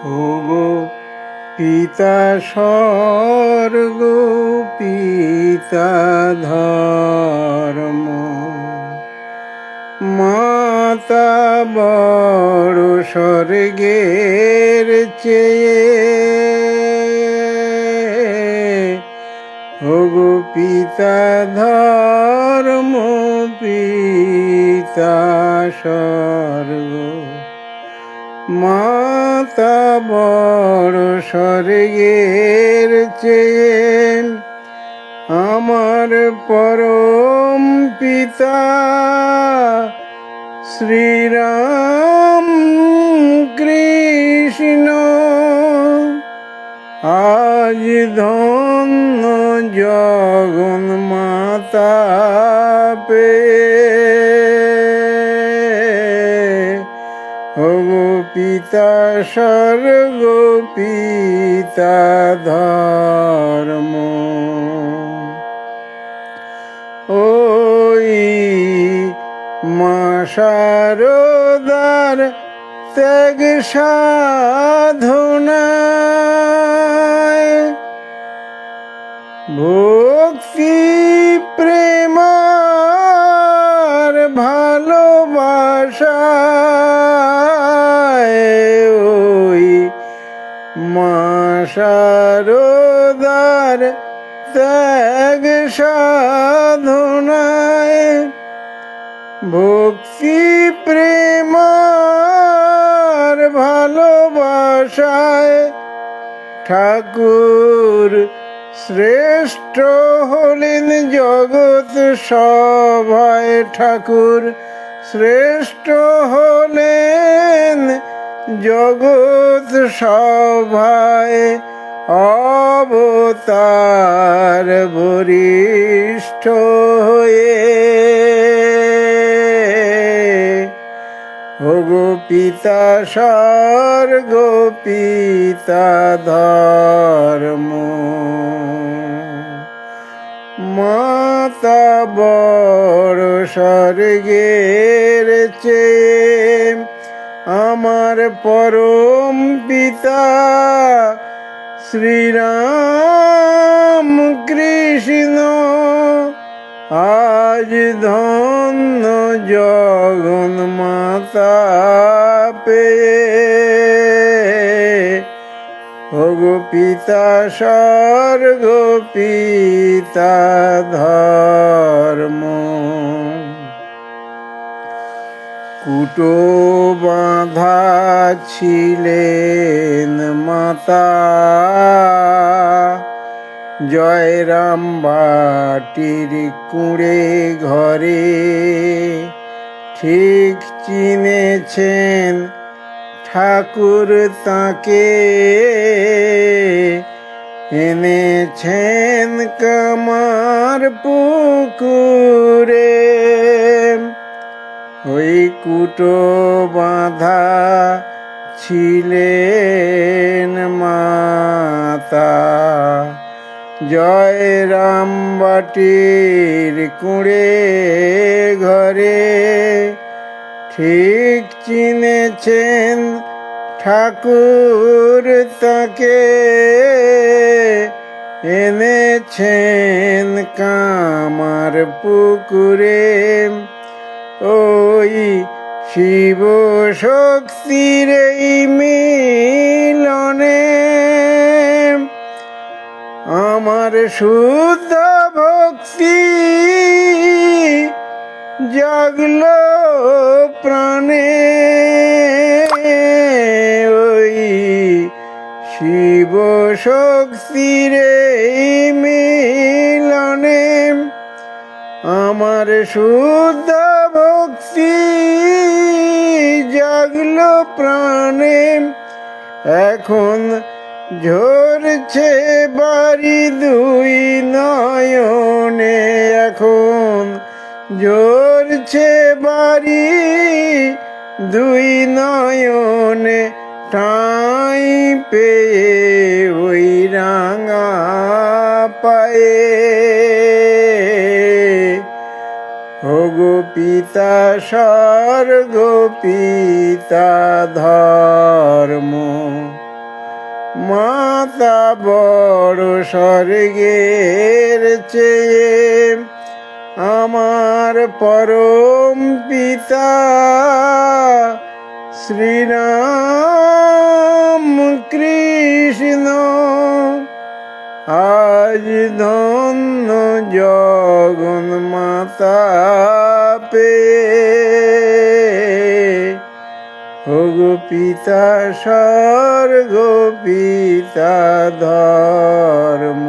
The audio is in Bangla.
ওগো পিতা স্বর্গ পিতা ধর্ম, মাতা বড় স্বর্গের চেয়ে। ওগো পিতা ধর্ম পিতা স্বর্গ, মাতা বড় স্বর্গের চেয়ে। আমার পরম পিতা শ্রীরাম কৃষ্ণ, আজ ধন্য জগন মাতা পেয়ে। ওগো পিতা স্বর্গ পিতা ধর্ম, ওই মা শারদার ত্যাগ সাধনায়, ভক্তি প্রেমার ভালোবাসায়, ওই মা শারদার ত্যাগ সাধনায়, ভক্তি প্রেমার ভালোবাসায় ঠাকুর শ্রেষ্ঠ হলেন জগৎ সভায়। ঠাকুর শ্রেষ্ঠ হলেন জগৎ সভায়, অবতার বরিষ্ঠ হয়ে। ওগো পিতা স্বর্গ পিতা ধর্ম, মাতা বড় স্বর্গের চেয়ে। আমার পরম পিতা শ্রীরাম কৃষ্ণ, আজ ধন্য জগন মাতা পেয়ে। ওগো পিতা স্বর্গ পিতা ধর্ম, কুটো বাঁধা ছিলেন মাতা, জয়রাম বাটির কুঁড়ে ঘরে। ঠিক চিনেছেন ঠাকুর তাকে, এনেছেন কামার পুকুরে। ওই কুটো বাঁধা ছিলেন মাতা, জয়রাম বাটির কুঁড়ে ঘরে। ঠিক চিনেছেন ঠাকুর তাকে, এনেছেন কামার পুকুরে। ওই শিব শক্তির এই মিলনে আমার শুদ্ধ ভক্তি জাগল প্রাণে। ওই শিব শক্তির এই মিলনে আমার শুদ্ধ ভক্তি জাগল প্রাণে। এখন ঝরছে বাড়ি দুই নয়নে, এখন ঝরছে বাড়ি দুই নয়নে। ঠাঁই পেয়ে ওই রাঙা পায়ে। ওগো পিতা স্বর্গ পিতা ধর্ম, মাতা বড় স্বর্গের চেয়ে, আমার পরম পিতা শ্রীরাম কৃষ্ণ আজ ধন্য জগন মাতা পেয়ে। ওগো পিতা স্বর্গ পিতা ধর্ম,